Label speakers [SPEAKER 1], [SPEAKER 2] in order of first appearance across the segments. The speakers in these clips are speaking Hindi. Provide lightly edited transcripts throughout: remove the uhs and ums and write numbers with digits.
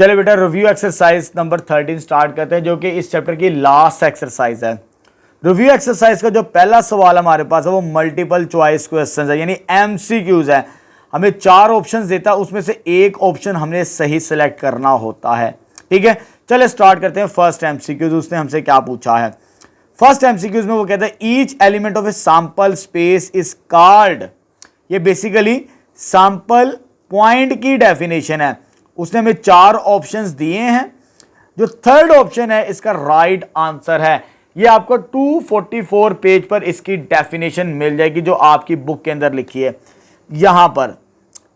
[SPEAKER 1] चले बेटा रिव्यू एक्सरसाइज नंबर 13 स्टार्ट करते हैं, जो कि इस चैप्टर की लास्ट एक्सरसाइज है। रिव्यू एक्सरसाइज का जो पहला सवाल हमारे पास है वो मल्टीपल चॉइस क्वेश्चन है, यानी एमसीक्यूज है। हमें 4 ऑप्शंस देता है, उसमें से एक ऑप्शन हमने सही सिलेक्ट करना होता है। ठीक है, चले स्टार्ट करते हैं। फर्स्ट एमसीक्यूज, उसने हमसे क्या पूछा है। फर्स्ट एमसीक्यूज में वो कहता है each element of a sample space is called, ये बेसिकली सैंपल पॉइंट की डेफिनेशन है। उसने हमें 4 ऑप्शंस दिए हैं। जो थर्ड ऑप्शन है इसका राइट आंसर है। ये आपको 244 पेज पर इसकी डेफिनेशन मिल जाएगी, जो आपकी बुक के अंदर लिखी है। यहां पर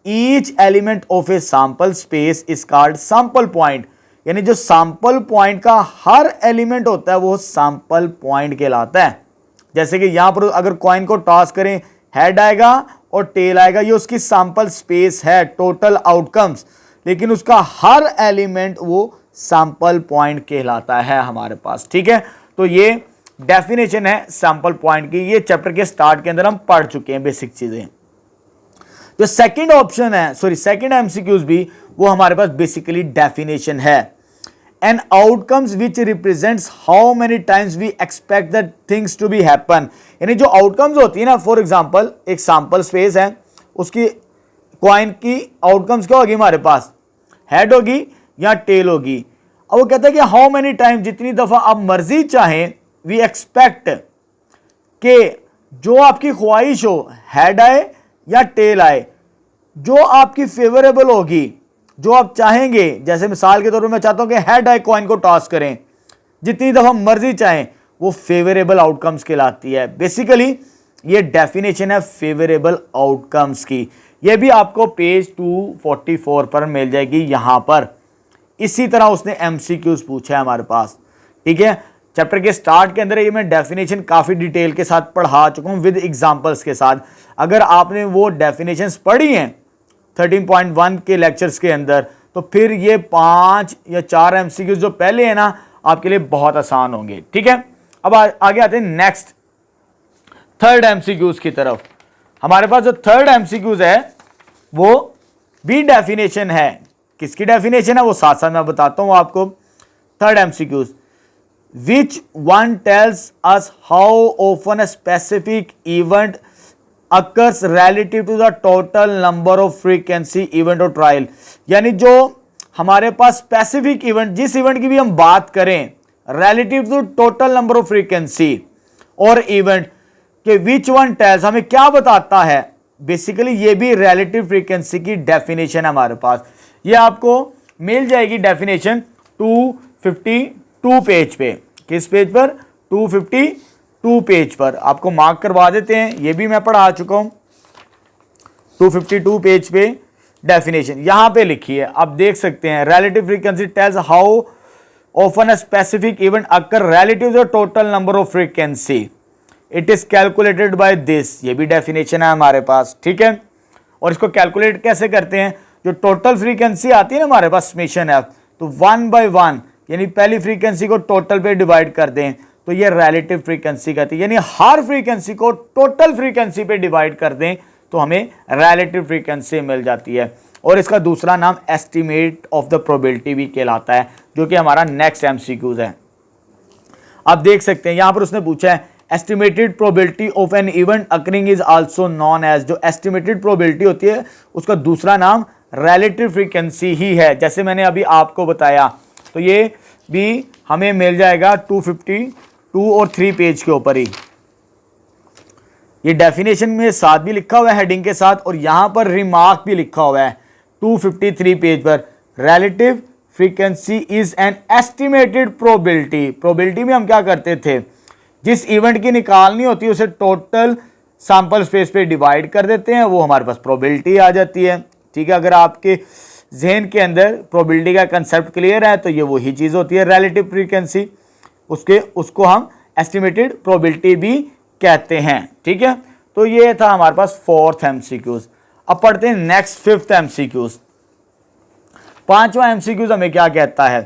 [SPEAKER 1] each element of a sample space is called sample point, यानी जो सैंपल पॉइंट का हर एलिमेंट होता है वो सैंपल पॉइंट कहलाता है। जैसे कि यहां पर अगर कॉइन को टॉस करें, हेड आएगा और टेल आएगा, ये उसकी सैंपल स्पेस है, टोटल आउटकम्स, लेकिन उसका हर एलिमेंट वो सैंपल पॉइंट कहलाता है हमारे पास। ठीक है, तो ये डेफिनेशन है सैंपल पॉइंट की। ये चैप्टर के स्टार्ट के अंदर हम पढ़ चुके हैं बेसिक चीजें। जो सेकंड ऑप्शन है, सेकंड एमसीक्यूज भी वो हमारे पास बेसिकली डेफिनेशन है। An outcomes which represents how many times we expect that things to be happen, यानी जो आउटकम्स होती है ना, फॉर एग्जांपल एक सैंपल स्पेस है, उसकी कॉइन की आउटकम्स क्या होगी हमारे पास, हेड होगी या टेल होगी। अब वो कहता है कि हाउ मेनी टाइम, जितनी दफा आप मर्जी चाहें, वी एक्सपेक्ट के जो आपकी ख्वाहिश हो, हेड आए या टेल आए, जो आपकी फेवरेबल होगी, जो आप चाहेंगे। जैसे मिसाल के तौर पर मैं चाहता हूं कि हेड आए कॉइन को टॉस करें, जितनी दफा मर्जी चाहें, वो फेवरेबल आउटकम्स कहलाती है। बेसिकली ये डेफिनेशन है फेवरेबल आउटकम्स की। ये भी आपको पेज 244 पर मिल जाएगी। यहां पर इसी तरह उसने एमसीक्यूज पूछा है हमारे पास। ठीक है, चैप्टर के स्टार्ट के अंदर ये मैं डेफिनेशन काफी डिटेल के साथ पढ़ा चुका हूं विद एग्जांपल्स के साथ। अगर आपने वो डेफिनेशंस पढ़ी हैं 13.1 के लेक्चर्स के अंदर, तो फिर ये 5 या 4 एमसीक्यूज जो पहले है ना, आपके लिए बहुत आसान होंगे। ठीक है, अब आगे आते हैं नेक्स्ट थर्ड एमसीक्यूज की तरफ। हमारे पास जो थर्ड एमसीक्यूज है वो भी डेफिनेशन है। किसकी डेफिनेशन है वो साथ साथ मैं बताता हूं आपको। Third MCQs, which one tells us how often a specific event occurs relative to the total number of frequency event और ट्रायल, यानी जो हमारे पास स्पेसिफिक इवेंट, जिस इवेंट की भी हम बात करें, relative to total number of frequency और इवेंट के विच वन टेल्स, हमें क्या बताता है। बेसिकली ये भी रिलेटिव फ्रीक्वेंसी की डेफिनेशन है हमारे पास। ये आपको मिल जाएगी डेफिनेशन 252 पेज पे। किस पेज पर, 252 पेज पर। आपको मार्क करवा देते हैं, ये भी मैं पढ़ा चुका हूं। 252 पेज पे डेफिनेशन यहां पे लिखी है, आप देख सकते हैं। Relative frequency tells how often a specific event occur relative to the total number of frequency, it is calculated by this. ये भी डेफिनेशन है हमारे पास। ठीक है, और इसको कैलकुलेट कैसे करते हैं, जो टोटल फ्रीक्वेंसी आती है ना हमारे पास समेशन है, तो 1 by 1, यानी पहली फ्रीक्वेंसी को टोटल पे डिवाइड कर दें तो ये रिलेटिव फ्रीक्वेंसी कहती है। यानी हर फ्रीक्वेंसी को टोटल फ्रीक्वेंसी पे डिवाइड कर दें तो हमें रिलेटिव फ्रीक्वेंसी मिल जाती है। और इसका दूसरा नाम एस्टिमेट ऑफ द प्रोबेबिलिटी भी कहलाता है, जो कि हमारा नेक्स्ट एमसीक्यूज है। आप देख सकते हैं यहां पर उसने पूछा है estimated probability of an event occurring is also known as, जो एस्टिमेटेड प्रोबेबिलिटी होती है उसका दूसरा नाम रिलेटिव फ्रीक्वेंसी ही है, जैसे मैंने अभी आपको बताया। तो ये भी हमें मिल जाएगा 252 और 3 पेज के ऊपर ही। ये डेफिनेशन में साथ भी लिखा हुआ है हेडिंग के साथ, और यहां पर रिमार्क भी लिखा हुआ है 253 पेज पर। Relative frequency is an estimated probability. Probability में हम क्या करते थे, जिस इवेंट की निकालनी होती है उसे टोटल सैंपल स्पेस पे डिवाइड कर देते हैं, वो हमारे पास प्रोबेबिलिटी आ जाती है। ठीक है, अगर आपके जहन के अंदर प्रोबेबिलिटी का कंसेप्ट क्लियर है तो ये वही चीज होती है रिलेटिव फ्रीक्वेंसी, उसको हम एस्टिमेटेड प्रोबेबिलिटी भी कहते हैं। ठीक है, तो ये था हमारे पास फोर्थ एमसीक्यूज। अब पढ़ते हैं नेक्स्ट फिफ्थ एमसीक्यूज। पांचवा एमसीक्यूज हमें क्या कहता है,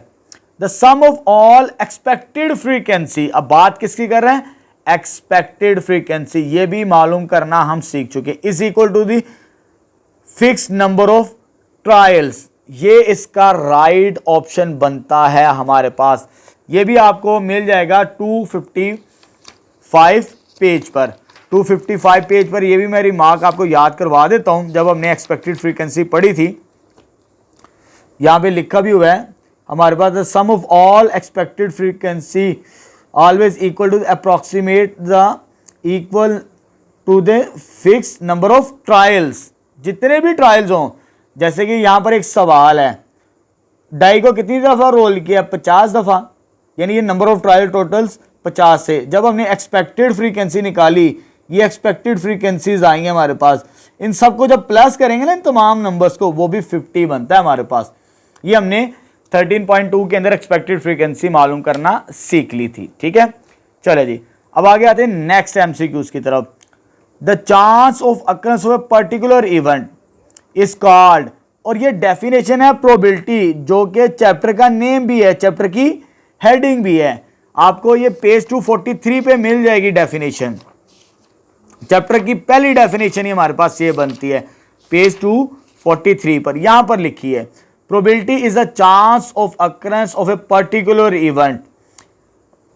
[SPEAKER 1] the sum of all expected frequency. अब बात किसकी कर रहे हैं, एक्सपेक्टेड फ्रीक्वेंसी। ये भी मालूम करना हम सीख चुके। Is equal to the fix number of trials, ये इसका राइट ऑप्शन बनता है हमारे पास। ये भी आपको मिल जाएगा 255 पेज पर। 255 पेज पर ये भी मैं रिमार्क आपको याद करवा देता हूं, जब हमने एक्सपेक्टेड फ्रीक्वेंसी पढ़ी थी यहां पे लिखा भी हुआ है हमारे पास, the sum of all expected frequency always equal to approximate the equal to the fix number of trials. जितने भी ट्रायल्स हों, जैसे कि यहां पर एक सवाल है, डाई को कितनी दफा रोल किया, 50 दफा, यानी ये नंबर ऑफ ट्रायल टोटल्स 50 से। जब हमने एक्सपेक्टेड फ्रीक्वेंसी निकाली, ये एक्सपेक्टेड फ्रीक्वेंसीज आई हैं हमारे पास, इन सबको जब प्लस करेंगे ना इन तमाम नंबर्स को, वो भी 50 बनता है हमारे पास। ये हमने 13.2 के अंदर एक्सपेक्टेड फ्रीक्वेंसी मालूम करना सीख ली थी। ठीक है, चले जी, अब आगे आते हैं नेक्स्ट एमसीक्यूज की तरफ। The chance of occurrence of a particular event is called, और ये डेफिनेशन है प्रोबेबिलिटी, जो कि चैप्टर का नेम भी है, चैप्टर की हेडिंग भी है। आपको ये पेज 243 पे मिल जाएगी डेफिनेशन। चैप्टर की पहली डेफिनेशन ही हमारे पास ये बनती है पेज 243 पर। यहां पर लिखी है probability is the chance of occurrence of a particular event.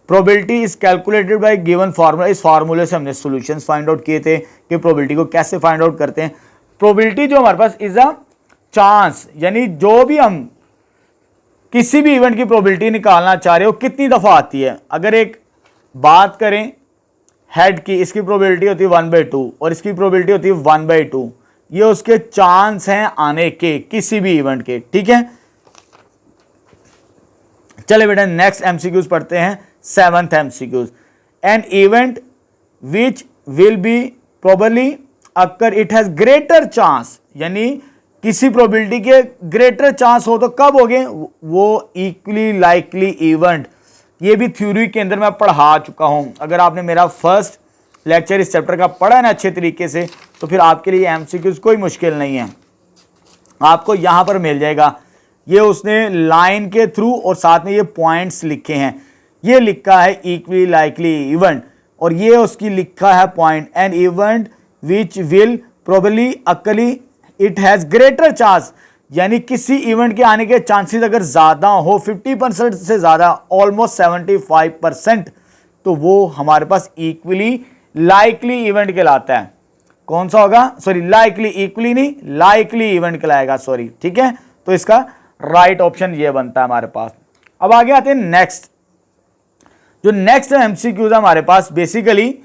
[SPEAKER 1] Probability is calculated bye given formula. इस फार्मूले से हमने सॉल्यूशंस फाइंड आउट किए थे कि प्रोबेबिलिटी को कैसे फाइंड आउट करते हैं। प्रोबेबिलिटी जो हमारे पास इज अ चांस, यानी जो भी हम किसी भी इवेंट की प्रोबेबिलिटी निकालना चाह रहे हो कितनी दफा आती है। अगर एक बात करें हेड की, इसकी प्रोबेबिलिटी होती है 1/2 और इसकी प्रोबेबिलिटी होती है 1/2। ये उसके चांस हैं आने के किसी भी इवेंट के। ठीक है, चले बेटा नेक्स्ट एमसीक्यूज पढ़ते हैं। 7th MCQs, N event which will be probably occur it has greater chance, यानी किसी प्रोबेबिलिटी के ग्रेटर चांस हो तो कब हो गए वो इक्वली लाइकली इवेंट। ये भी थ्योरी के अंदर मैं पढ़ा चुका हूं। अगर आपने मेरा फर्स्ट लेक्चर इस चैप्टर का पढ़ा है ना अच्छे तरीके से, तो फिर आपके लिए एमसीक्यूज कोई मुश्किल नहीं है, आपको यहां पर मिल जाएगा। ये उसने लाइन के थ्रू और साथ में ये पॉइंट्स लिखे हैं। ये लिखा है इक्वली लाइकली इवेंट और ये उसकी लिखा है point, an event which will probably occur it has greater chance, यानी किसी इवेंट के आने के चांसेस अगर ज्यादा हो 50% से ज्यादा, ऑलमोस्ट 75%, तो वो हमारे पास इक्वली लाइकली इवेंट कहलाता है। कौन सा होगा, सॉरी लाइकली, इक्वली नहीं लाइकली इवेंट कहलाएगा, सॉरी। ठीक है, तो इसका राइट ऑप्शन ये बनता है हमारे पास। अब आगे आते हैं नेक्स्ट। जो नेक्स्ट एमसीक्यूज है हमारे पास, बेसिकली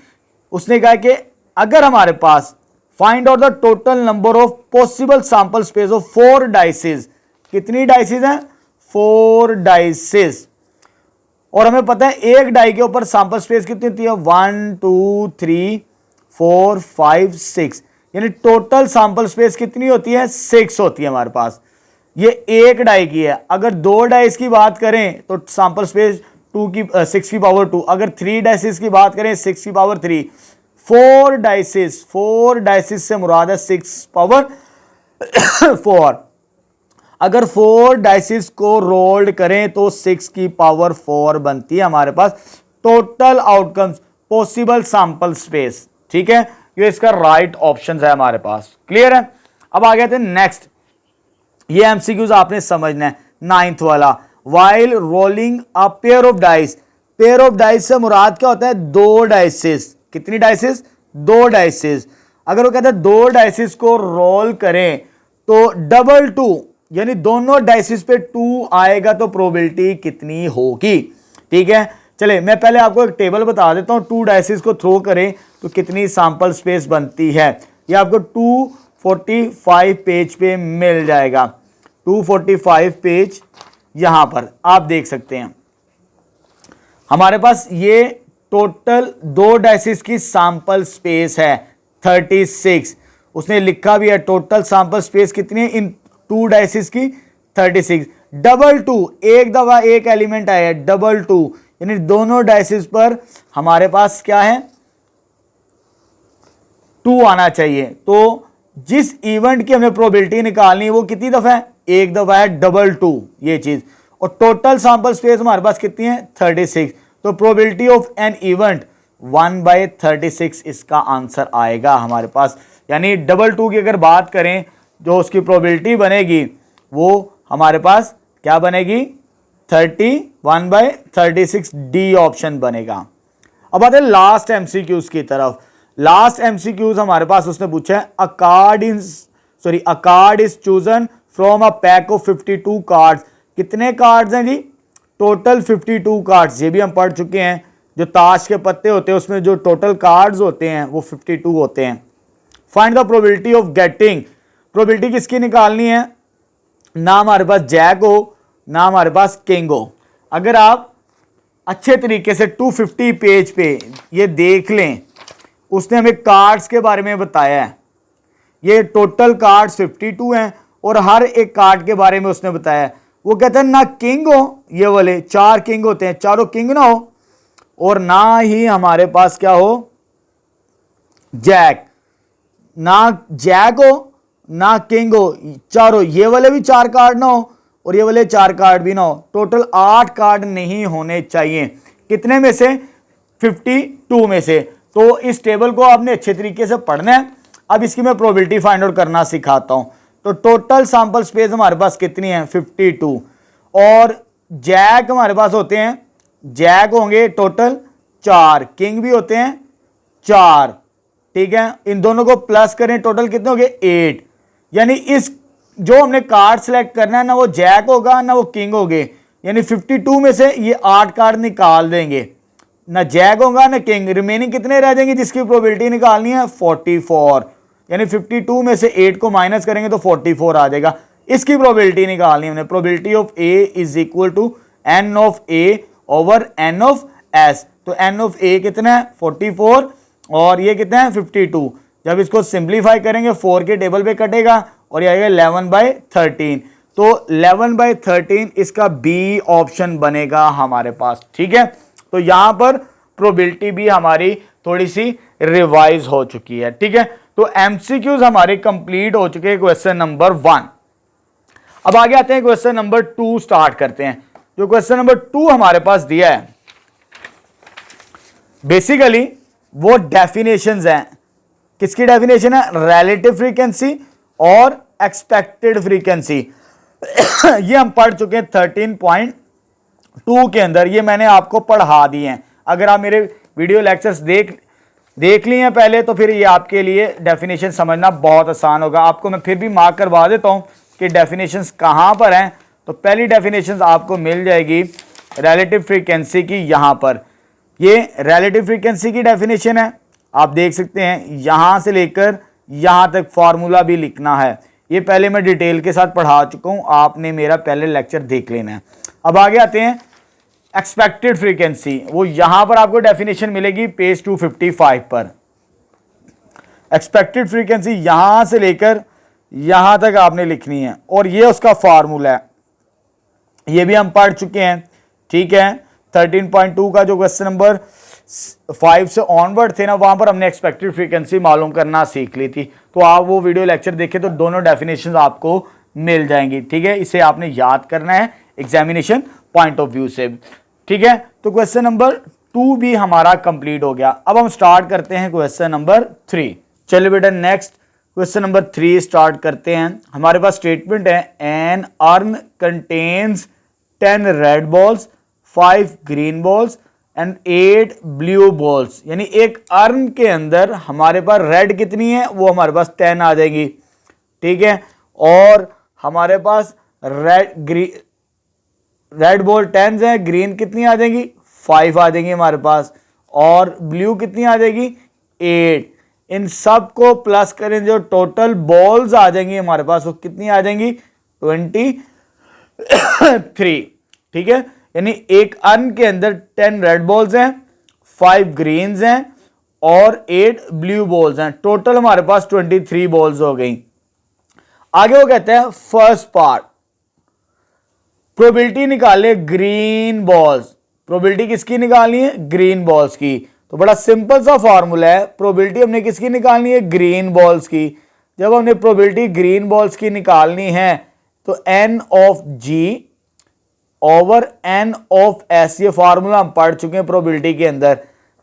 [SPEAKER 1] उसने कहा कि अगर हमारे पास find out the total number of possible sample space of 4 dices. कितनी डाइसेस हैं, 4 डाइसेस, और हमें पता है एक डाई के ऊपर सैंपल स्पेस कितनी होती है, 1 2 3 4 5 6, यानी टोटल सैंपल स्पेस कितनी होती है, 6 होती है हमारे पास। ये एक डाई की है। अगर 2 डाइस की बात करें तो सैंपल स्पेस 6 की पावर 2। अगर 3 डाइसेस की बात करें 6 की पावर 3। 4 डाइसेस से मुराद है 6 पावर 4। अगर 4 डाइसेस को रोल्ड करें तो 6 की पावर 4 बनती है हमारे पास total outcomes possible sample space. ठीक है, ये इसका राइट ऑप्शन है हमारे पास। क्लियर है, अब आ गए थे नेक्स्ट। ये एमसीक्यूज आपने समझना है। 9th वाला, while rolling a pair of dice. Pair of dice से मुराद क्या होता है, 2 डाइसेस। कितनी डाइसेस, 2 डाइसेस। अगर वो कहते हैं 2 डाइसेस को रोल करें तो डबल 2, यानी दोनों डाइसेस पे 2 आएगा तो प्रोबेबिलिटी कितनी होगी। ठीक है, चले मैं पहले आपको एक टेबल बता देता हूं। 2 डाइसेस को थ्रो करें तो कितनी सैंपल स्पेस बनती है, ये आपको 245 पेज पे मिल जाएगा। 245 पेज यहां पर आप देख सकते हैं। हमारे पास ये टोटल 2 डाइसेस की सैंपल स्पेस है 36। उसने लिखा भी है टोटल सैंपल स्पेस कितनी है इन 2 डाइसेस की, 36। डबल 2, एक दफा एक एलिमेंट आया है, डबल 2, यानी दोनों डाइसेस पर हमारे पास क्या है, 2 आना चाहिए। तो जिस इवेंट की हमें प्रोबेबिलिटी निकालनी है वो कितनी दफा है, एक दफा है, डबल 2 ये चीज। और टोटल सैंपल स्पेस हमारे पास कितनी है, 36। तो प्रोबेबिलिटी ऑफ एन इवेंट 1/36 इसका आंसर आएगा हमारे पास। यानी डबल 2 की अगर बात करें जो उसकी प्रोबेबिलिटी बनेगी वो हमारे पास क्या बनेगी 31/36 डी ऑप्शन बनेगा। अब आते हैं लास्ट एमसीक्यूज की तरफ। लास्ट एमसीक्यूज हमारे पास उसने पूछा है अ card is chosen from a pack of 52 cards. कितने कार्ड्स हैं जी? Total 52 cards. ये भी हम पढ़ चुके हैं, जो ताश के पत्ते होते हैं उसमें जो टोटल कार्ड्स होते हैं वो 52 होते हैं। Find the probability of getting. Probability किसकी निकालनी है? ना हमारे पास जैक हो ना हमारे पास किंग हो। अगर आप अच्छे तरीके से 250 पेज पे ये देख लें, उसने हमें कार्ड्स के बारे में बताया है। ये टोटल कार्ड्स 52 हैं और हर एक कार्ड के बारे में उसने बताया है। वो कहते हैं ना किंग हो, ये वाले 4 किंग होते हैं, चारों किंग ना हो, और ना ही हमारे पास क्या हो जैक, ना जैक हो ना किंग हो, चारों ये वाले भी 4 कार्ड ना हो और ये वाले 4 कार्ड भी ना हो। टोटल 8 कार्ड नहीं होने चाहिए। कितने में से? 52 में से। तो इस टेबल को आपने अच्छे तरीके से पढ़ना है। अब इसकी मैं प्रोबेबिलिटी फाइंड आउट करना सिखाता हूं। तो टोटल सैंपल स्पेस हमारे पास कितनी है? 52। और जैक हमारे पास होते हैं, जैक होंगे टोटल 4, किंग भी होते हैं 4, ठीक है। इन दोनों को प्लस करें, टोटल कितने हो गए? 8। यानी इस जो हमने कार्ड सेलेक्ट करना है ना वो जैक होगा ना वो किंग होगे। यानी 52 में से ये 8 कार्ड निकाल देंगे, ना जैक होगा ना किंग। रिमेनिंग कितने रह जाएंगे जिसकी प्रोबेबिलिटी निकालनी है? 44। यानी 52 में से 8 को माइनस करेंगे तो 44 आ जाएगा। इसकी प्रोबेबिलिटी निकालनी है हमने। Probability of A is equal to n of A over n of S. तो एन ऑफ ए कितना है? 44 और ये कितना है? 52। जब इसको सिंप्लीफाई करेंगे 4 के टेबल पे कटेगा और ये आएगा 11/13। तो 11/13 इसका बी ऑप्शन बनेगा हमारे पास, ठीक है। तो यहां पर प्रोबेबिलिटी भी हमारी थोड़ी सी रिवाइज हो चुकी है, ठीक है। तो एमसीक्यूज हमारे कंप्लीट हो चुके हैं क्वेश्चन नंबर 1। अब आगे आते हैं क्वेश्चन नंबर 2 स्टार्ट करते हैं। जो क्वेश्चन नंबर 2 हमारे पास दिया है बेसिकली वो डेफिनेशंस हैं। किसकी डेफिनेशन है? रिलेटिव फ्रीक्वेंसी और एक्सपेक्टेड फ्रीक्वेंसी। ये हम पढ़ चुके हैं 13.2 के अंदर, ये मैंने आपको पढ़ा दिए हैं। अगर आप मेरे वीडियो लेक्चर्स देख लिए हैं पहले तो फिर ये आपके लिए डेफिनेशन समझना बहुत आसान होगा। आपको मैं फिर भी मार्क करवा देता हूं कि डेफिनेशंस कहां पर हैं। तो पहली डेफिनेशंस आपको मिल जाएगी रिलेटिव फ्रीक्वेंसी की। यहां पर ये रिलेटिव फ्रीक्वेंसी की डेफिनेशन है, आप देख सकते हैं। यहां से लेकर यहां तक फॉर्मूला भी लिखना है। ये पहले मैं डिटेल के साथ पढ़ा चुका हूं, आपने मेरा पहले लेक्चर देख लेना है। अब आगे आते हैं एक्सपेक्टेड फ्रीक्वेंसी। वो यहां पर आपको डेफिनेशन मिलेगी पेज 255 पर। एक्सपेक्टेड फ्रीक्वेंसी यहां से लेकर यहां तक आपने लिखनी है और ये उसका फॉर्मूला है। ये भी हम पढ़ चुके हैं, ठीक है। 13.2 का जो क्वेश्चन नंबर 5 से ऑनवर्ड थे ना, वहां पर हमने एक्सपेक्टेड फ्रीक्वेंसी मालूम करना सीख ली थी। तो आप वो वीडियो लेक्चर देखें तो दोनों डेफिनेशंस आपको मिल जाएंगी, ठीक है। इसे आपने याद करना है एग्जामिनेशन पॉइंट ऑफ व्यू से, ठीक है। तो क्वेश्चन नंबर 2 भी हमारा कंप्लीट हो गया। अब हम स्टार्ट करते हैं क्वेश्चन नंबर 3। चलिए बेटा नेक्स्ट क्वेश्चन नंबर 3 स्टार्ट करते हैं। हमारे पास स्टेटमेंट है an urn contains 10 red balls, 5 green balls and 8 blue balls. यानी एक अर्न के अंदर हमारे पास रेड कितनी है? वो हमारे पास 10 आ जाएगी, ठीक है। और हमारे पास रेड बॉल 10 है, ग्रीन कितनी आ जाएगी? 5 आ जाएंगी हमारे पास, और ब्लू कितनी आ जाएगी? 8। इन सब को प्लस करें जो टोटल बॉल्स आ जाएंगी हमारे पास वो कितनी आ जाएंगी? 23, ठीक है। यानी एक अर्न के अंदर 10 रेड बॉल्स हैं, 5 ग्रीन्स हैं और 8 ब्लू बॉल्स हैं। टोटल हमारे पास 23 बॉल्स हो गई। आगे वो कहते हैं फर्स्ट पार्ट प्रोबेबिलिटी निकाले ग्रीन बॉल्स। प्रोबेबिलिटी किसकी निकालनी है? ग्रीन बॉल्स की। तो बड़ा सिंपल सा फॉर्मूला है, प्रोबेबिलिटी हमने किसकी निकालनी है? ग्रीन बॉल्स की। जब हमने प्रोबेबिलिटी ग्रीन बॉल्स की निकालनी है तो n of g over n of s, ये फॉर्मूला हम पढ़ चुके हैं प्रोबेबिलिटी के अंदर।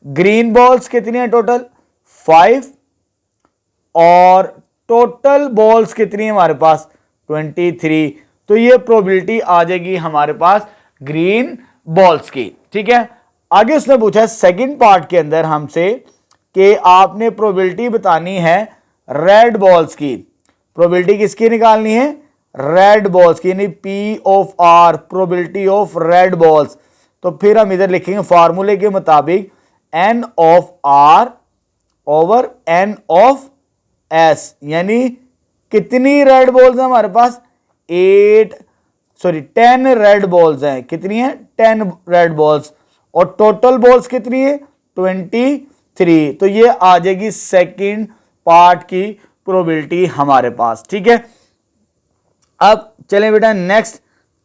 [SPEAKER 1] ग्रीन बॉल्स कितनी है? टोटल 5 और टोटल बॉल्स कितनी है हमारे पास? 23। तो ये प्रोबेबिलिटी आ जाएगी हमारे पास ग्रीन बॉल्स की। ठीक है, आगे उसने पूछा है सेकंड पार्ट के अंदर हमसे कि आपने प्रोबेबिलिटी बतानी है रेड बॉल्स की। प्रोबेबिलिटी किसकी निकालनी है? रेड बॉल्स की, यानी P of R, probability of red balls. तो फिर हम इधर लिखेंगे फार्मूले के मुताबिक N of R over N of S, यानी कितनी रेड बॉल्स हैं हमारे पास? 10 रेड बॉल्स हैं। कितनी है? 10 रेड बॉल्स। और टोटल बॉल्स कितनी है? 23। तो ये आ जाएगी सेकंड पार्ट की प्रोबेबिलिटी हमारे पास। ठीक है, अब चलें बेटा नेक्स्ट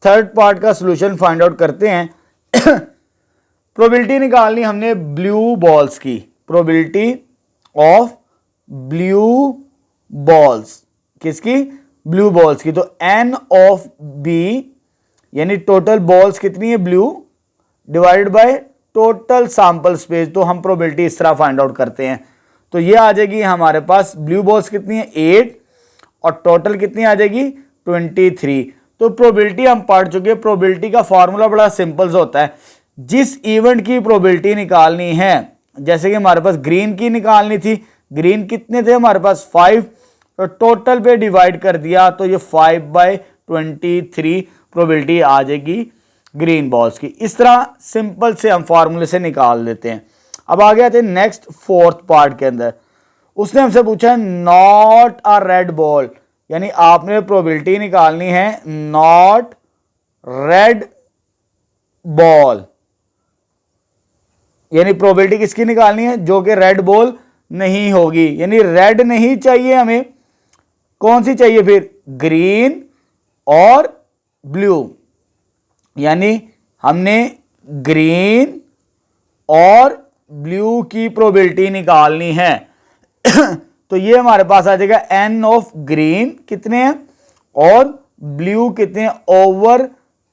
[SPEAKER 1] थर्ड पार्ट का सॉल्यूशन फाइंड आउट करते हैं। प्रोबेबिलिटी निकालनी हमने ब्लू बॉल्स की, प्रोबेबिलिटी ऑफ ब्लू बॉल्स। किसकी? ब्लू बॉल्स की। तो N ऑफ B, यानी टोटल बॉल्स कितनी है blue, divided by total sample space. तो हम प्रोबेबिलिटी इस तरह फाइंड आउट करते हैं। तो ये आ जाएगी हमारे पास ब्लू बॉल्स कितनी है 8 और टोटल कितनी आ जाएगी 23। तो प्रोबेबिलिटी हम पढ़ चुके हैं। प्रोबेबिलिटी का फॉर्मूला बड़ा सिंपल होता है। जिस इवेंट की प्रोबेबिलिटी निकालनी है, जैसे कि हमारे पास ग्रीन की निकालनी थी, ग्रीन कितने थे हमारे पास 5, तो टोटल पे डिवाइड कर दिया तो ये 5/23 प्रोबेबिलिटी आ जाएगी ग्रीन बॉल्स की। इस तरह सिंपल से हम फार्मूले से निकाल देते हैं। अब आगे आते हैं नेक्स्ट फोर्थ पार्ट के अंदर। उसने हमसे पूछा है नॉट अ रेड बॉल, यानी आपने प्रोबेबिलिटी निकालनी है नॉट रेड बॉल, यानी प्रोबेबिलिटी किसकी निकालनी है? जो कि रेड बॉल नहीं होगी, यानी रेड नहीं चाहिए हमें। कौन सी चाहिए फिर? ग्रीन और ब्लू, यानी हमने ग्रीन और ब्लू की प्रोबेबिलिटी निकालनी है। तो ये हमारे पास आ जाएगा N ऑफ ग्रीन कितने हैं और ब्लू कितने हैं ओवर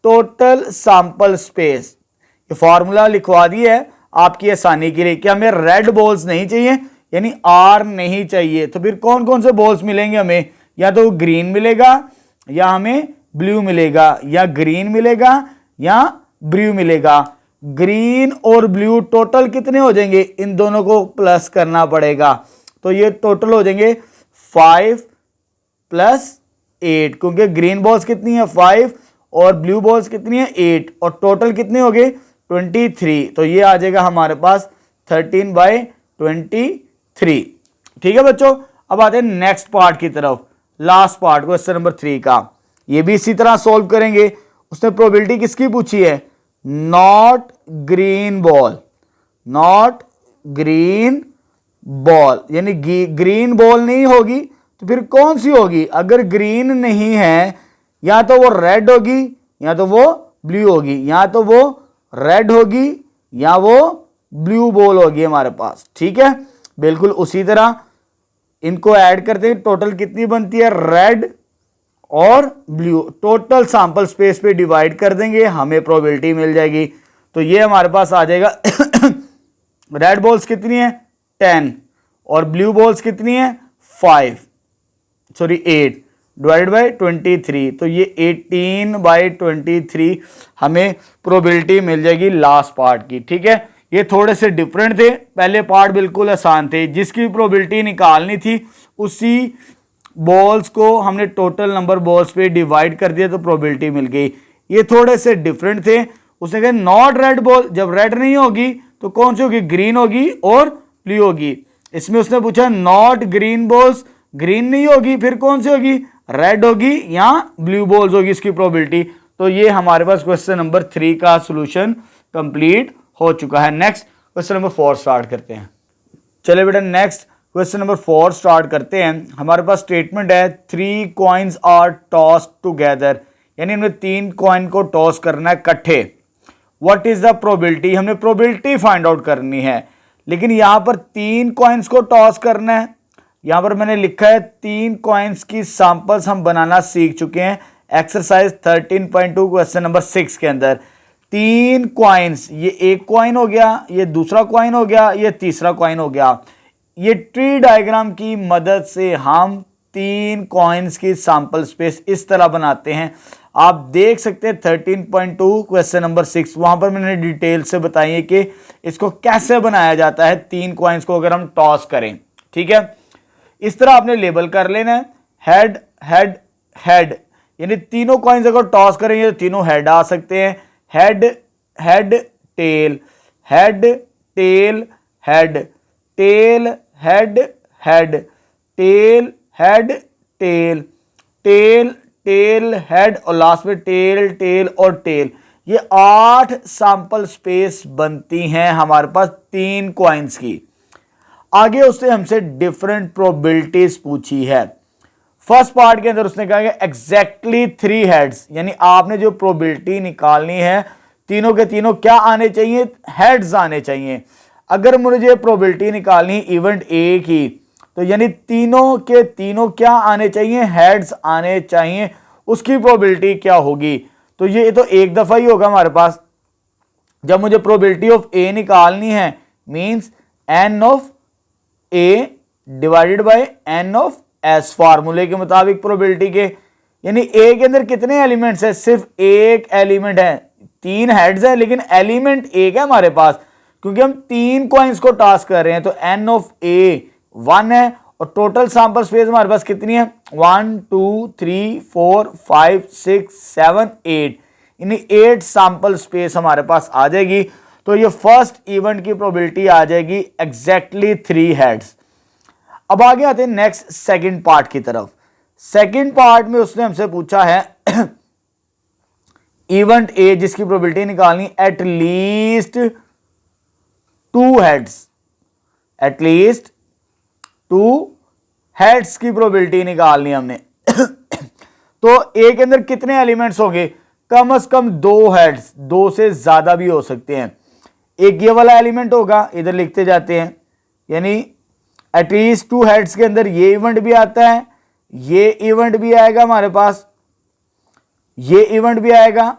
[SPEAKER 1] टोटल सैंपल स्पेस। ये फॉर्मूला लिखवा दिया है आपकी आसानी के लिए कि हमें रेड बॉल्स नहीं चाहिए, यानी R नहीं चाहिए। तो फिर कौन कौन से बॉल्स मिलेंगे हमें? या तो ग्रीन मिलेगा, या हमें ब्लू मिलेगा, या ग्रीन मिलेगा, या ब्लू मिलेगा। ग्रीन और ब्लू टोटल कितने हो जाएंगे? इन दोनों को प्लस करना पड़ेगा। तो ये टोटल हो जाएंगे 5 + 8, क्योंकि ग्रीन बॉल्स कितनी है 5 और ब्लू बॉल्स कितनी है 8, और टोटल कितने हो गए 23। तो ये आ जाएगा हमारे पास 13/23। ठीक है बच्चों, अब आते हैं नेक्स्ट पार्ट की तरफ, लास्ट पार्ट क्वेश्चन नंबर 3 का। ये भी इसी तरह सोल्व करेंगे। उसने प्रोबेबिलिटी किसकी पूछी है? Not green ball, not green ball, यानी ग्रीन बॉल नहीं होगी तो फिर कौन सी होगी? अगर ग्रीन नहीं है, या तो वो रेड होगी, या तो वो ब्लू होगी, या तो वो रेड होगी, या वो ब्लू बॉल होगी हमारे पास। ठीक है, बिल्कुल उसी तरह इनको ऐड करते हैं, टोटल कितनी बनती है? रेड और ब्लू, टोटल सैंपल स्पेस पे डिवाइड कर देंगे, हमें प्रोबेबिलिटी मिल जाएगी। तो ये हमारे पास आ जाएगा रेड बॉल्स कितनी है 10 और ब्लू बॉल्स कितनी है 8 डिवाइडेड बाय 23। तो ये 18/23 हमें प्रोबेबिलिटी मिल जाएगी लास्ट पार्ट की। ठीक है, ये थोड़े से डिफरेंट थे, पहले पार्ट बिल्कुल आसान थे। जिसकी प्रोबेबिलिटी निकालनी थी उसी बॉल्स को हमने टोटल नंबर बॉल्स पे डिवाइड कर दिया तो प्रोबेबिलिटी मिल गई। ये थोड़े से डिफरेंट थे। उसने कहा नॉट रेड बॉल, जब रेड नहीं होगी तो कौन सी होगी? ग्रीन होगी और ब्लू होगी। इसमें उसने पूछा नॉट ग्रीन बॉल्स, ग्रीन नहीं होगी, फिर कौन सी होगी? रेड होगी या ब्लू बॉल्स होगी इसकी प्रोबेबिलिटी। तो ये हमारे पास क्वेश्चन नंबर 3 का सॉल्यूशन कंप्लीट हो चुका है। नेक्स्ट क्वेश्चन नंबर 4 स्टार्ट करते हैं। चलिए बेटा नेक्स्ट क्वेश्चन नंबर 4 स्टार्ट करते हैं। हमारे पास स्टेटमेंट है 3 कॉइन्स आर टॉस्ड टुगेदर, यानी हमने 3 कॉइन को टॉस करना है इकट्ठे। What is the probability? हमने प्रोबेबिलिटी फाइंड आउट करनी है, लेकिन यहां पर 3 कॉइन्स को टॉस करना है। यहां पर मैंने लिखा है 3 कॉइन्स की सैंपल्स हम बनाना सीख चुके हैं एक्सरसाइज 13.2 क्वेश्चन नंबर 6 के अंदर। 3 कॉइन्स, ये एक कॉइन हो गया, ये दूसरा कॉइन हो गया, ये तीसरा कॉइन हो गया। ये ट्री डायग्राम की मदद से हम 3 कॉइन्स की सैंपल स्पेस इस तरह बनाते हैं। आप देख सकते हैं 13.2 क्वेश्चन नंबर 6, वहां पर मैंने डिटेल से बताई है कि इसको कैसे बनाया जाता है 3 कॉइन्स को अगर हम टॉस करें। ठीक है, इस तरह आपने लेबल कर लेना है, हेड हेड हेड, यानी तीनों कॉइन्स अगर टॉस करेंगे तो तीनों हेड आ सकते हैं। Head head tail, head tail head, tail head head, tail head tail, tail tail head और लास्ट में टेल टेल और टेल। ये 8 सैंपल स्पेस बनती हैं हमारे पास 3 कॉइन्स की। आगे उसने हमसे डिफरेंट प्रोबेबिलिटीज पूछी है। फर्स्ट पार्ट के अंदर उसने कहा कि एग्जैक्टली 3 हेड्स, यानी आपने जो प्रोबेबिलिटी निकालनी है तीनों के तीनों क्या आने चाहिए, हेड्स आने चाहिए। अगर मुझे प्रोबेबिलिटी निकालनी इवेंट ए की तो यानी तीनों के तीनों क्या आने चाहिए, हेड्स आने चाहिए। उसकी प्रोबेबिलिटी क्या होगी, तो ये तो एक दफा ही होगा हमारे पास। जब मुझे प्रोबेबिलिटी ऑफ ए निकालनी है means n of A divided by n of S, फार्मूले के मुताबिक प्रोबेबिलिटी के। यानी ए के अंदर कितने एलिमेंट्स है, सिर्फ एक एलिमेंट है। 3 हेड्स है लेकिन एलिमेंट एक है हमारे पास, क्योंकि हम 3 कॉइन्स को टास्क कर रहे हैं। तो एन ऑफ ए 1 है और टोटल सैंपल स्पेस हमारे पास कितनी है, 1 2 3 4 5 6 7 8, यानी 8 सैंपल स्पेस हमारे पास आ जाएगी। तो ये फर्स्ट इवेंट की प्रोबेबिलिटी आ जाएगी एग्जैक्टली 3 हेड्स। अब आगे आते हैं नेक्स्ट सेकंड पार्ट की तरफ। सेकंड पार्ट में उसने हमसे पूछा है इवेंट ए जिसकी प्रोबेबिलिटी निकालनी at least 2 heads, at least 2 heads की प्रोबेबिलिटी निकालनी हमने। तो ए के अंदर कितने एलिमेंट्स होंगे, कम से कम 2 हेड्स, 2 से ज्यादा भी हो सकते हैं। एक ये वाला एलिमेंट होगा, इधर लिखते जाते हैं, यानी एटलीस्ट 2 हेड्स के अंदर ये इवेंट भी आता है, ये इवेंट भी आएगा हमारे पास, ये इवेंट भी आएगा,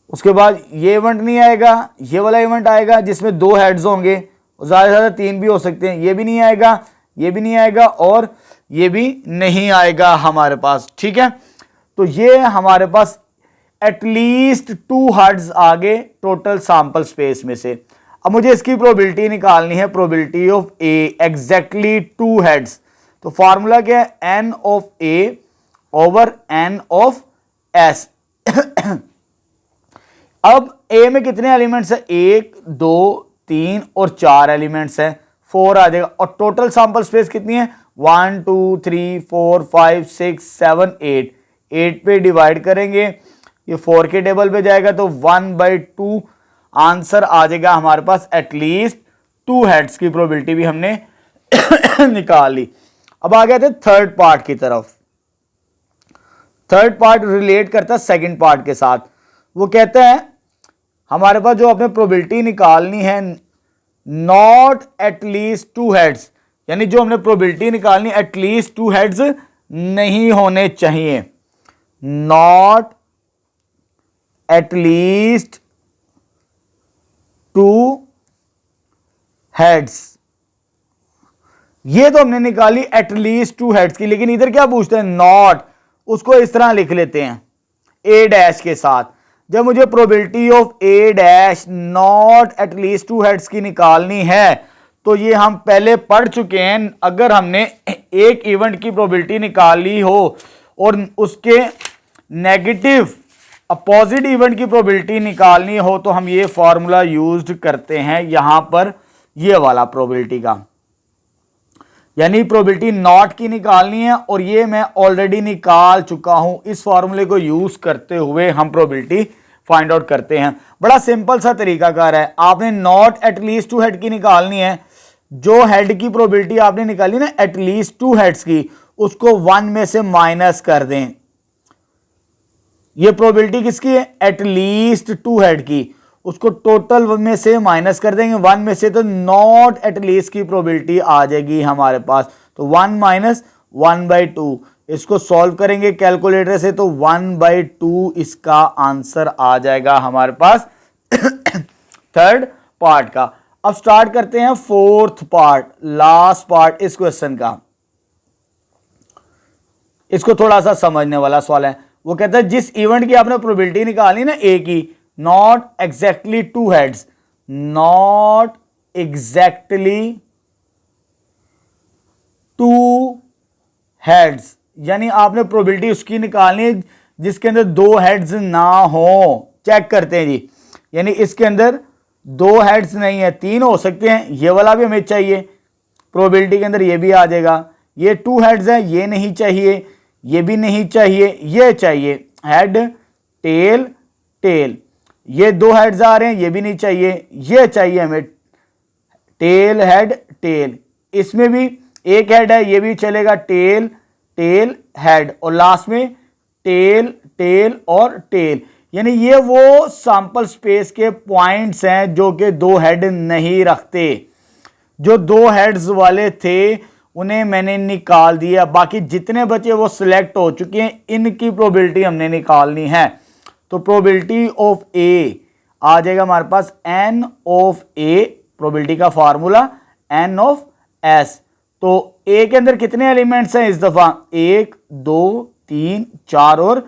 [SPEAKER 1] उसके बाद ये इवेंट नहीं आएगा, ये वाला इवेंट आएगा जिसमें 2 हेड्स होंगे, ज्यादा से ज्यादा 3 भी हो सकते हैं। ये भी नहीं आएगा, ये भी नहीं आएगा और ये भी नहीं आएगा हमारे पास। ठीक है, तो ये हमारे पास एटलीस्ट 2 हेड्स आ गए टोटल सैंपल स्पेस में से। अब मुझे इसकी प्रोबेबिलिटी निकालनी है, probability of A exactly 2 heads. तो फॉर्मूला क्या है, n of A over n of S. अब ए में कितने एलिमेंट्स है, 1 2 3 और 4 एलिमेंट्स है, 4 आ जाएगा। और टोटल सैंपल स्पेस कितनी है, 1 2 3 4 5 6 7 8, 8 पे डिवाइड करेंगे, ये 4 के टेबल पे जाएगा तो 1/2 आंसर आ जाएगा हमारे पास। एटलीस्ट 2 हेड्स की प्रोबेबिलिटी भी हमने निकाल ली। अब आ गए थे थर्ड पार्ट की तरफ। थर्ड पार्ट रिलेट करता है सेकंड पार्ट के साथ। वो कहता है हमारे पास जो अपने प्रोबेबिलिटी निकालनी है नॉट एटलीस्ट 2 हेड्स, यानी जो हमने प्रोबेबिलिटी निकालनी एटलीस्ट 2 हेड्स नहीं होने चाहिए, नॉट एटलीस्ट 2 हेड्स। ये तो हमने निकाली एटलीस्ट 2 हेड्स की, लेकिन इधर क्या पूछते हैं, नॉट, उसको इस तरह लिख लेते हैं ए डैश के साथ। जब मुझे probability of A dash not at least 2 heads की निकालनी है तो ये हम पहले पढ़ चुके हैं। अगर हमने एक इवेंट की प्रोबेबिलिटी निकाली हो और उसके नेगेटिव अपोजिट इवेंट की प्रोबेबिलिटी निकालनी हो तो हम ये फॉर्मूला यूज करते हैं यहां पर, ये वाला प्रोबेबिलिटी का, यानी प्रोबेबिलिटी नॉट की निकालनी है और ये मैं ऑलरेडी निकाल चुका हूं। इस फॉर्मूले को यूज करते हुए हम प्रोबेबिलिटी फाइंड आउट करते हैं। बड़ा सिंपल सा तरीकाकार है। आपने नॉट एटलीस्ट 2 हेड की निकालनी है, जो हेड की प्रोबेबिलिटी आपने निकाली ना एटलीस्ट 2 हेड्स की, उसको 1 में से माइनस कर दें। ये प्रोबेबिलिटी किसकी है, एटलीस्ट 2 हेड की, उसको टोटल में से माइनस कर देंगे 1 में से, तो नॉट एटलीस्ट की प्रोबेबिलिटी आ जाएगी हमारे पास। तो 1 माइनस 1/2, इसको सॉल्व करेंगे कैलकुलेटर से तो 1/2 इसका आंसर आ जाएगा हमारे पास थर्ड पार्ट का। अब स्टार्ट करते हैं फोर्थ पार्ट, लास्ट पार्ट इस क्वेश्चन का। इसको थोड़ा सा समझने वाला सवाल है। वो कहता है जिस इवेंट की आपने प्रोबेबिलिटी निकाली ना ए की, not exactly two heads, not exactly two heads, यानी आपने प्रोबेबिलिटी उसकी निकालनी है जिसके अंदर दो हेड्स ना हो। चेक करते हैं जी, यानी इसके अंदर दो हेड्स नहीं है, तीन हो सकते हैं, ये वाला भी हमें चाहिए, प्रोबेबिलिटी के अंदर ये भी आ जाएगा। ये टू हेड्स है, ये नहीं चाहिए, ये भी नहीं चाहिए, ये चाहिए हेड टेल टेल। ये दो हेड्स आ रहे हैं, ये भी नहीं चाहिए, ये चाहिए हमें टेल हेड टेल। इसमें भी एक हेड है, ये भी चलेगा टेल टेल हेड, और लास्ट में टेल टेल और टेल। यानी ये वो सैंपल स्पेस के पॉइंट्स हैं जो कि दो हेड नहीं रखते। जो दो हेड्स वाले थे उन्हें मैंने निकाल दिया, बाकी जितने बचे वो सिलेक्ट हो चुके हैं, इनकी प्रोबेबिलिटी हमने निकालनी है। तो प्रोबेबिलिटी ऑफ ए आ जाएगा हमारे पास एन ऑफ ए, प्रोबेबिलिटी का फार्मूला एन ऑफ एस। तो ए के अंदर कितने एलिमेंट्स हैं इस दफा, 1 2 3 4 और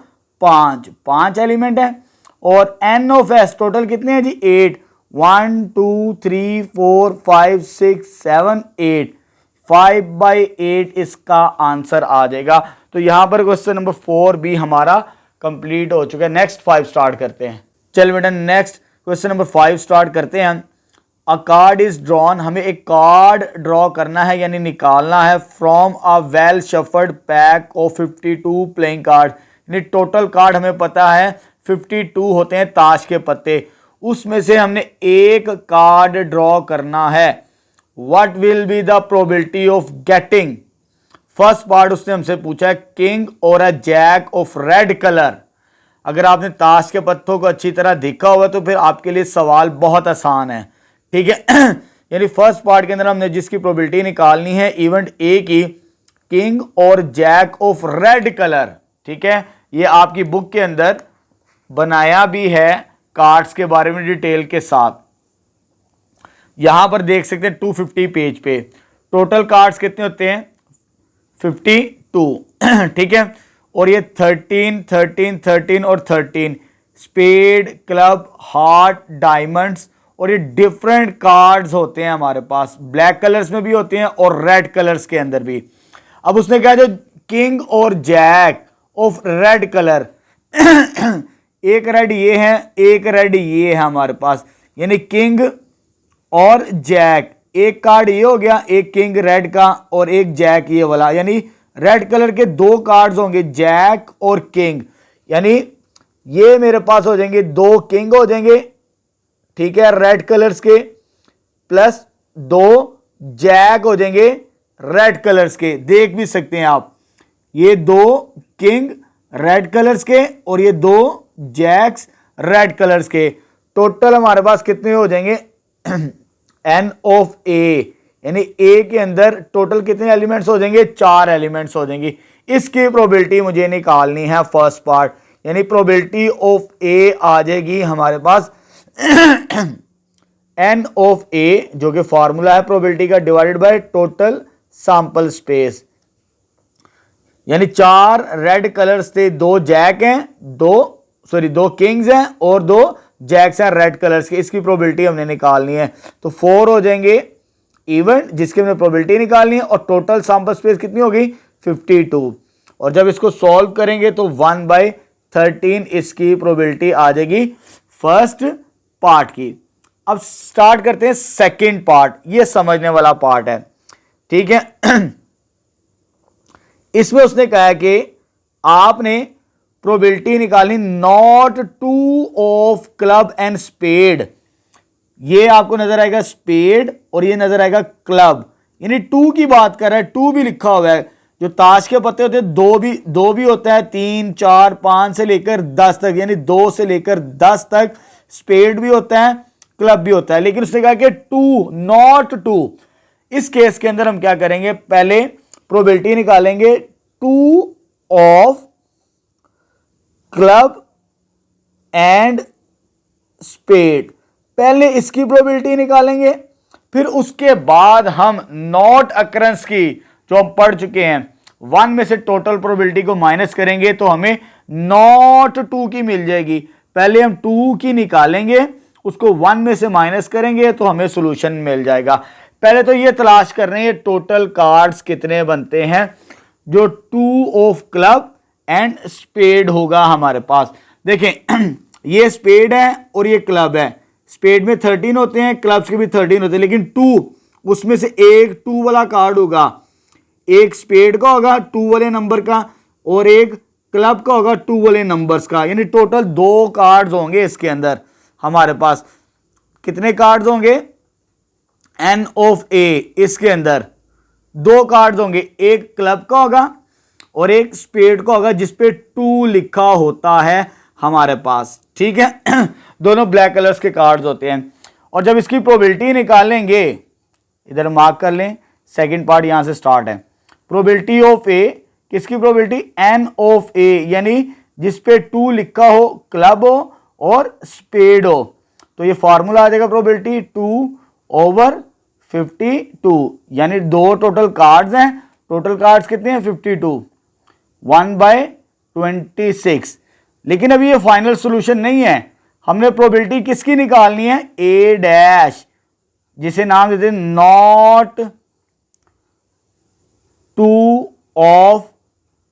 [SPEAKER 1] 5 एलिमेंट है। और एन ऑफ एस टोटल कितने हैं जी, 8, 1 2 3 4 5 6 7 8, 5/8 इसका आंसर आ जाएगा। तो यहां पर क्वेश्चन नंबर 4 भी हमारा कंप्लीट हो चुका है। नेक्स्ट 5 स्टार्ट करते हैं। चलिए बेटा नेक्स्ट क्वेश्चन नंबर 5 स्टार्ट करते हैं। अ कार्ड इज ड्रॉन, हमें एक कार्ड ड्रॉ करना है यानी निकालना है from a well shuffled pack of 52 playing card. यानी टोटल कार्ड हमें पता है 52 होते हैं ताश के पत्ते, उसमें से हमने एक कार्ड ड्रॉ करना है। What will be the probability of getting, first part उसने हमसे पूछा है किंग और a jack of red colour. अगर आपने ताश के पत्तों को अच्छी तरह देखा हुआ तो फिर आपके लिए सवाल बहुत आसान है, ठीक है। यानी फर्स्ट पार्ट के अंदर हमने जिसकी प्रोबेबिलिटी निकालनी है इवेंट ए की, किंग और जैक ऑफ रेड कलर, ठीक है। ये आपकी बुक के अंदर बनाया भी है कार्ड्स के बारे में डिटेल के साथ। यहां पर देख सकते हैं 250 पेज पे टोटल कार्ड्स कितने होते हैं, 52, ठीक है। और ये 13 13 13 और 13 स्पेड क्लब हार्ट डायमंड्स, और ये डिफरेंट कार्ड्स होते हैं हमारे पास, ब्लैक कलर्स में भी होते हैं और रेड कलर्स के अंदर भी। अब उसने कहा जो किंग और जैक ऑफ रेड कलर, एक रेड ये है, एक रेड ये है हमारे पास, यानी किंग और जैक, एक कार्ड ये हो गया, एक किंग रेड का और एक जैक ये वाला, यानी रेड कलर के दो कार्ड्स होंगे जैक और किंग, यानी ये मेरे पास हो जाएंगे दो किंग हो जाएंगे, ठीक है, रेड कलर्स के, प्लस दो जैक हो जाएंगे रेड कलर्स के। देख भी सकते हैं आप, ये दो किंग रेड कलर्स के और ये दो जैक्स रेड कलर्स के। टोटल हमारे पास कितने हो जाएंगे, एन ऑफ ए, यानी ए के अंदर टोटल कितने एलिमेंट्स हो जाएंगे, 4 एलिमेंट्स हो जाएंगे। इसकी प्रोबेबिलिटी मुझे निकालनी है फर्स्ट पार्ट, यानी प्रोबेबिलिटी ऑफ ए आ जाएगी हमारे पास एन ऑफ ए, जो कि फॉर्मूला है प्रोबेबिलिटी का, divided by total sample space. यानी 4 रेड कलर्स थे, 2 जैक हैं, दो किंग्स हैं और 2 जैक्स हैं रेड कलर्स के। इसकी प्रोबेबिलिटी हमने निकालनी है, तो 4 हो जाएंगे इवेंट जिसकी हमने प्रोबेबिलिटी निकालनी है, और टोटल सैंपल स्पेस कितनी होगी 52। और जब इसको सॉल्व करेंगे तो 1/13 इसकी प्रोबेबिलिटी आ जाएगी फर्स्ट पार्ट की। अब स्टार्ट करते हैं सेकंड पार्ट, ये समझने वाला पार्ट है, ठीक है। इसमें उसने कहा है कि आपने प्रोबेबिलिटी निकालनी not 2 of club and spade. ये आपको नजर आएगा स्पेड और ये नजर आएगा क्लब, यानी 2 की बात कर रहा है, 2 भी लिखा हुआ है। जो ताश के पत्ते होते हैं दो भी होता है, 3 4 5 से लेकर 10 तक, यानी 2 से लेकर 10 तक स्पेड भी होता है, क्लब भी होता है। लेकिन उसने कहा कि 2 नॉट 2। इस केस के अंदर हम क्या करेंगे, पहले प्रोबेबिलिटी निकालेंगे 2 ऑफ क्लब एंड स्पेड, पहले इसकी प्रोबेबिलिटी निकालेंगे, फिर उसके बाद हम नॉट अकरेंस की जो हम पढ़ चुके हैं 1 में से टोटल प्रोबेबिलिटी को माइनस करेंगे तो हमें नॉट 2 की मिल जाएगी। पहले हम 2 की निकालेंगे, उसको 1 में से माइनस करेंगे तो हमें सॉल्यूशन मिल जाएगा। पहले तो ये तलाश कर रहे हैं टोटल कार्ड्स कितने बनते हैं, जो 2 ऑफ क्लब एंड स्पेड होगा हमारे पास। देखें ये स्पेड है और ये क्लब है। स्पेड में 13 होते हैं, क्लब्स के भी 13 होते हैं, लेकिन 2 उसमें से एक 2 वाला कार्ड होगा, एक स्पेड का होगा 2 वाले नंबर का और एक क्लब का होगा 2 वाले नंबर्स का, यानी टोटल 2 कार्ड्स होंगे इसके अंदर। हमारे पास कितने कार्ड्स होंगे, एन ऑफ ए, इसके अंदर 2 कार्ड्स होंगे, एक क्लब का होगा और एक स्पेड का होगा जिसपे 2 लिखा होता है हमारे पास। ठीक है दोनों ब्लैक कलर्स के कार्ड्स होते हैं। और जब इसकी प्रोबेबिलिटी निकालेंगे, इधर मार्क कर लें, सेकंड पार्ट यहां से स्टार्ट है। प्रोबेबिलिटी ऑफ ए, किसकी प्रोबेबिलिटी, एन ऑफ ए, यानी जिसपे 2 लिखा हो, क्लब हो और स्पेड हो। तो ये फॉर्मूला आ जाएगा प्रोबेबिलिटी 2/52, यानी 2 टोटल कार्ड्स हैं। टोटल कार्ड्स कितने हैं 52, 1/26। लेकिन अभी ये फाइनल सॉल्यूशन नहीं है, हमने प्रोबेबिलिटी किसकी निकालनी है, ए डैश, जिसे नाम देते हैं not 2 of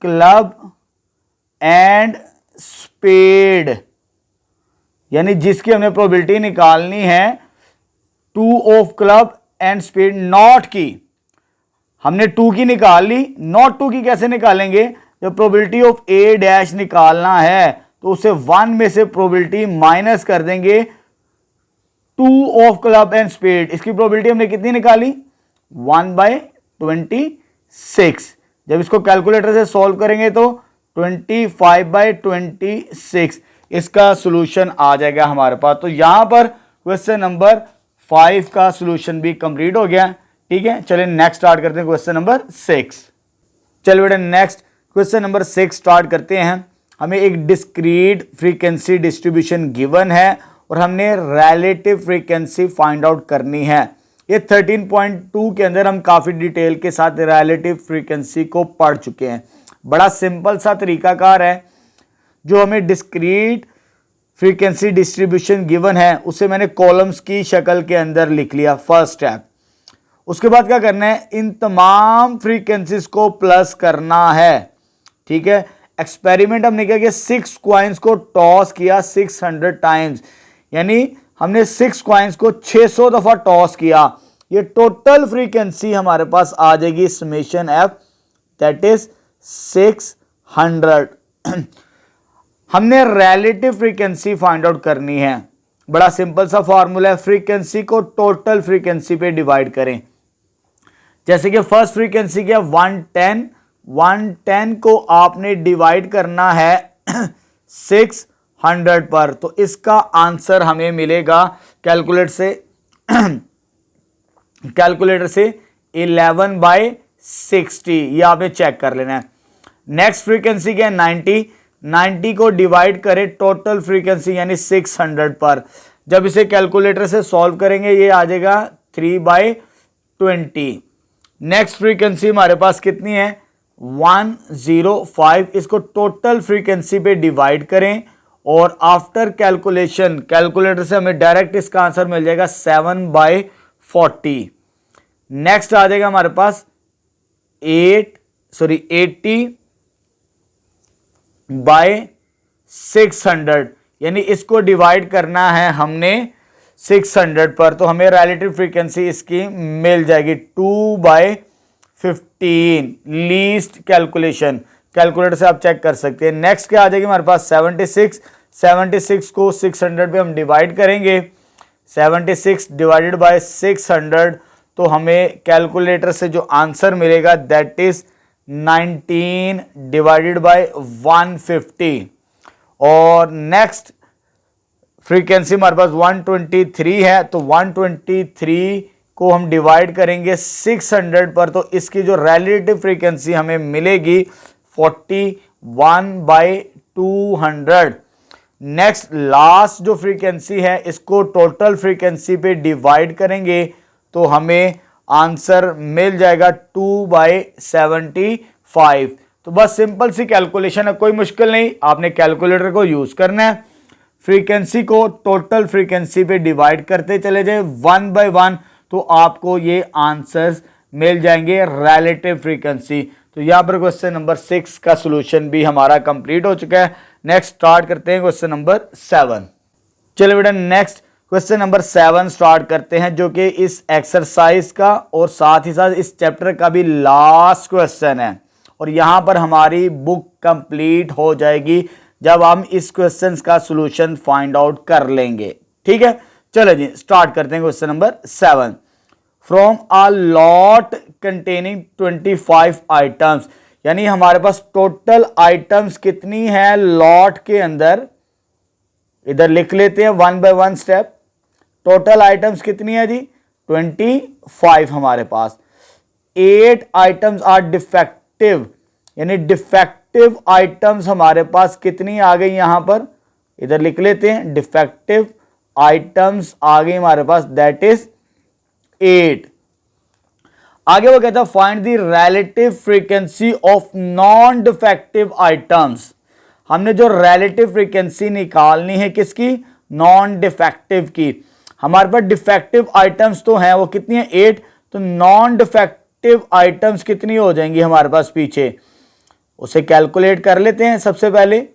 [SPEAKER 1] club and spade, यानी जिसकी हमने प्रोबेबिलिटी निकालनी है 2 of club and spade, not की हमने 2 की निकाल ली, नॉट 2 की कैसे निकालेंगे, जब प्रोबेबिलिटी ऑफ ए डैश निकालना है तो उसे 1 में से प्रोबेबिलिटी माइनस कर देंगे 2 ऑफ क्लब एंड स्पेड। इसकी प्रोबेबिलिटी हमने कितनी निकाली, 1/26। जब इसको कैलकुलेटर से सॉल्व करेंगे तो 25/26 इसका सॉल्यूशन आ जाएगा हमारे पास। तो यहां पर क्वेश्चन नंबर 5 का सॉल्यूशन भी कंप्लीट हो गया। ठीक है, चलिए नेक्स्ट स्टार्ट करते हैं क्वेश्चन नंबर 6। चलिए बेटा नेक्स्ट क्वेश्चन नंबर 6 स्टार्ट करते हैं। हमें एक डिस्क्रीट फ्रीक्वेंसी डिस्ट्रीब्यूशन गिवन है और हमने रिलेटिव फ्रीक्वेंसी फाइंड आउट करनी है। ये 13.2 के अंदर हम काफ़ी डिटेल के साथ रिलेटिव फ्रीक्वेंसी को पढ़ चुके हैं। बड़ा सिंपल सा तरीकाकार है, जो हमें डिस्क्रीट फ्रीक्वेंसी डिस्ट्रीब्यूशन गिवन है उसे मैंने कॉलम्स की शक्ल के अंदर लिख लिया, फर्स्ट स्टेप। उसके बाद क्या करना है, इन तमाम फ्रीक्वेंसीज को प्लस करना है। ठीक है, एक्सपेरिमेंट हमने क्या किया, 6 कॉइन्स को टॉस किया 600 टाइम्स, यानी हमने 6 कॉइन्स को 600 दफा टॉस किया। ये टोटल फ्रीक्वेंसी हमारे पास आ जाएगी समेशन एफ, दैट इज 600। हमने रिलेटिव फ्रीक्वेंसी फाइंड आउट करनी है। बड़ा सिंपल सा फॉर्मूला है, फ्रीक्वेंसी को टोटल फ्रीक्वेंसी पे डिवाइड करें। जैसे कि फर्स्ट फ्रीक्वेंसी क्या, 110, 110 को आपने डिवाइड करना है 600 पर, तो इसका आंसर हमें मिलेगा कैलकुलेटर से 11/60। ये आपने चेक कर लेना है। नेक्स्ट फ्रीक्वेंसी क्या है, 90, 90 को डिवाइड करें टोटल फ्रीक्वेंसी यानी 600 पर। जब इसे कैलकुलेटर से सॉल्व करेंगे ये आ जाएगा 3/20। नेक्स्ट फ्रीक्वेंसी हमारे पास कितनी है, 105। इसको टोटल फ्रीक्वेंसी पे डिवाइड करें और आफ्टर कैलकुलेशन कैलकुलेटर से हमें डायरेक्ट इसका आंसर मिल जाएगा 7/40। नेक्स्ट आ जाएगा हमारे पास 80/600, यानी इसको डिवाइड करना है हमने 600 पर, तो हमें रिलेटिव फ्रीक्वेंसी इसकी मिल जाएगी 2/15। लीस्ट कैलकुलेशन कैलकुलेटर से आप चेक कर सकते हैं। नेक्स्ट क्या आ जाएगी हमारे पास 76, 76 को 600 पे हम डिवाइड करेंगे, 76 डिवाइडेड बाय 600, तो हमें कैलकुलेटर से जो आंसर मिलेगा दैट इज 19 डिवाइडेड बाय 150। और नेक्स्ट फ्रीक्वेंसी हमारे पास 123 है, तो 123 को हम डिवाइड करेंगे 600 पर, तो इसकी जो रिलेटिव फ्रीक्वेंसी हमें मिलेगी 41/200। नेक्स्ट लास्ट जो फ्रीक्वेंसी है इसको टोटल फ्रीक्वेंसी पे डिवाइड करेंगे तो हमें आंसर मिल जाएगा 2/75। 5। तो बस सिंपल सी कैलकुलेशन है, कोई मुश्किल नहीं, आपने कैलकुलेटर को यूज करना है। फ्रीक्वेंसी को टोटल फ्रीक्वेंसी पे डिवाइड करते चले जाए 1 बाय 1, तो आपको ये आंसर्स मिल जाएंगे रिलेटिव फ्रीक्वेंसी। तो यहाँ पर क्वेश्चन नंबर 6 का सॉल्यूशन भी हमारा कंप्लीट हो चुका है। नेक्स्ट स्टार्ट करते हैं क्वेश्चन नंबर 7। चलिए बेटा नेक्स्ट क्वेश्चन नंबर 7 स्टार्ट करते हैं, जो कि इस एक्सरसाइज का और साथ ही साथ इस चैप्टर का भी लास्ट क्वेश्चन है। और यहां पर हमारी बुक कंप्लीट हो जाएगी जब हम इस क्वेश्चन का सॉल्यूशन फाइंड आउट कर लेंगे। ठीक है, चलो जी स्टार्ट करते हैं question number 7। From a lot containing 25 items, यानी हमारे पास टोटल आइटम्स कितनी है लॉट के अंदर, इधर लिख लेते हैं 1 बाय 1 स्टेप। टोटल आइटम्स कितनी है जी 25 हमारे पास। 8 आइटम्स आर डिफेक्टिव, यानी डिफेक्टिव आइटम्स हमारे पास कितनी आ गई यहां पर, इधर लिख लेते हैं डिफेक्टिव आइटम्स आ गई हमारे पास, दैट इज 8। आगे वो कहता है find the relative frequency of non defective items. हमने जो रिलेटिव फ्रीक्वेंसी निकालनी है किसकी, नॉन डिफेक्टिव की। हमारे पास डिफेक्टिव आइटम्स तो हैं, वो कितनी है 8, तो नॉन डिफेक्टिव आइटम्स कितनी हो जाएंगी हमारे पास पीछे, उसे कैलकुलेट कर लेते हैं। सबसे पहले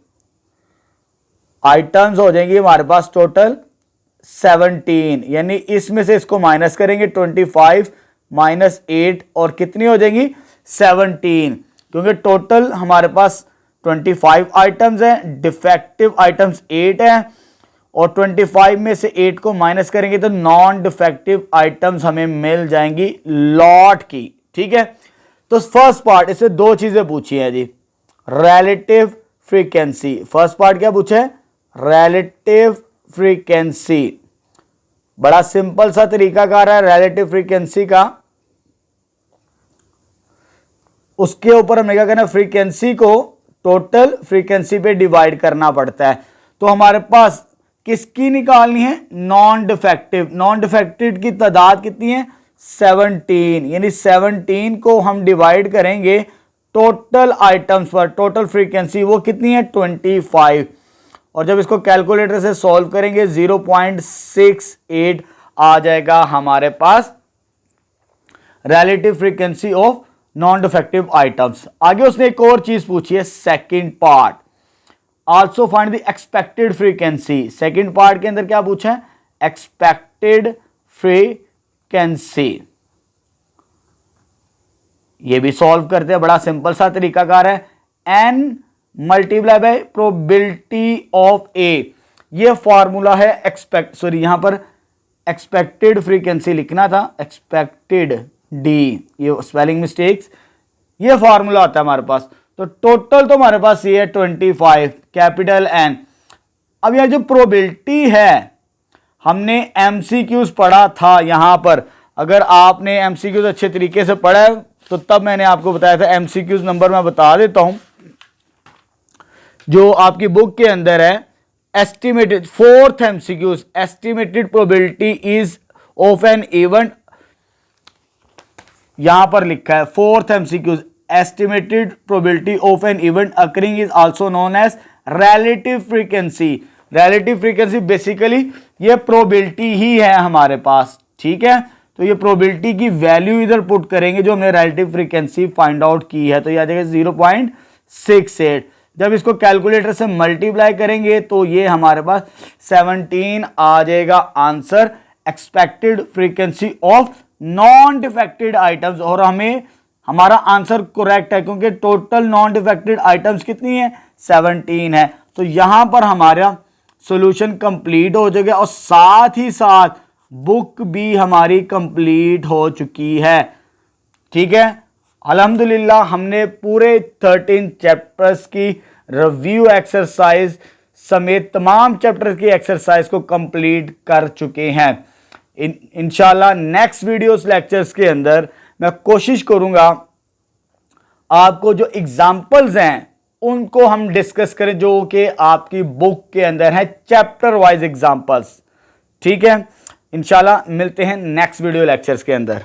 [SPEAKER 1] आइटम्स हो जाएंगी हमारे पास टोटल 17, यानी इसमें से इसको माइनस करेंगे 25 माइनस 8 और कितनी हो जाएंगी 17, क्योंकि टोटल हमारे पास 25 आइटम्स हैं, डिफेक्टिव आइटम्स 8 हैं और 25 में से 8 को माइनस करेंगे तो नॉन डिफेक्टिव आइटम्स हमें मिल जाएंगी लॉट की। ठीक है, तो फर्स्ट पार्ट इससे दो चीजें पूछी हैं जी, रिलेटिव फ्रीक्वेंसी। फर्स्ट पार्ट क्या पूछा है, रिलेटिव फ्रीक्वेंसी। बड़ा सिंपल सा तरीकाकार है रिलेटिव फ्रीक्वेंसी का। उसके ऊपर हमें क्या करना है, फ्रीक्वेंसी को टोटल फ्रीक्वेंसी पे डिवाइड करना पड़ता है। तो हमारे पास किसकी निकालनी है, नॉन डिफेक्टिव। नॉन डिफेक्टिव की तादाद कितनी है 17, यानी 17 को हम डिवाइड करेंगे टोटल आइटम्स पर, टोटल फ्रीक्वेंसी वो कितनी है 25, और जब इसको कैलकुलेटर से सॉल्व करेंगे 0.68 आ जाएगा हमारे पास relative frequency of non defective items. आगे उसने एक और चीज पूछी है second part, also find the expected frequency. Second part के अंदर क्या पूछा है, एक्सपेक्टेड फ्रीक्वेंसी। ये भी सॉल्व करते हैं, बड़ा सिंपल सा तरीकाकार है, n multiply by probability of A. ये फॉर्मूला है यहां पर एक्सपेक्टेड फ्रीक्वेंसी लिखना था, एक्सपेक्टेड डी, ये स्पेलिंग मिस्टेक्स, ये फॉर्मूला होता है हमारे पास। तो टोटल तो हमारे पास ये है 25 कैपिटल N। अब यह जो प्रोबेबिलिटी है, हमने एमसीक्यूज पढ़ा था यहां पर, अगर आपने एमसीक्यूज अच्छे तरीके से पढ़ा है तो तब मैंने आपको बताया था, एमसीक्यूज नंबर मैं बता देता हूं जो आपकी बुक के अंदर है। Estimated fourth MCQs, estimated probability is of an event, यहां पर लिखा है fourth MCQs, estimated probability of an event occurring is also known as relative frequency. Relative frequency basically ये प्रोबेबिलिटी ही है हमारे पास। ठीक है, तो ये प्रोबेबिलिटी की वैल्यू इधर पुट करेंगे जो हमने रिलेटिव फ्रीक्वेंसी फाइंड आउट की है, तो यह आ जाएगा 0.68। जब इसको कैलकुलेटर से मल्टीप्लाई करेंगे तो ये हमारे पास 17 आ जाएगा answer, expected frequency of non defected items. और हमें हमारा आंसर करेक्ट है क्योंकि टोटल नॉन डिफेक्टेड आइटम्स कितनी है 17 है। तो यहां पर हमारा सॉल्यूशन कंप्लीट हो जाएगा और साथ ही साथ बुक भी हमारी कंप्लीट हो चुकी है। ठीक है, अल्हम्दुलिल्लाह हमने पूरे 13 चैप्टर्स की रिव्यू एक्सरसाइज समेत तमाम चैप्टर की एक्सरसाइज को कंप्लीट कर चुके हैं। इंशाल्लाह नेक्स्ट वीडियोस लेक्चर्स के अंदर मैं कोशिश करूंगा आपको जो एग्जाम्पल्स हैं उनको हम डिस्कस करें जो कि आपकी बुक के अंदर है, चैप्टर वाइज एग्जाम्पल्स। ठीक है, इंशाल्लाह मिलते हैं नेक्स्ट वीडियो लेक्चर्स के अंदर।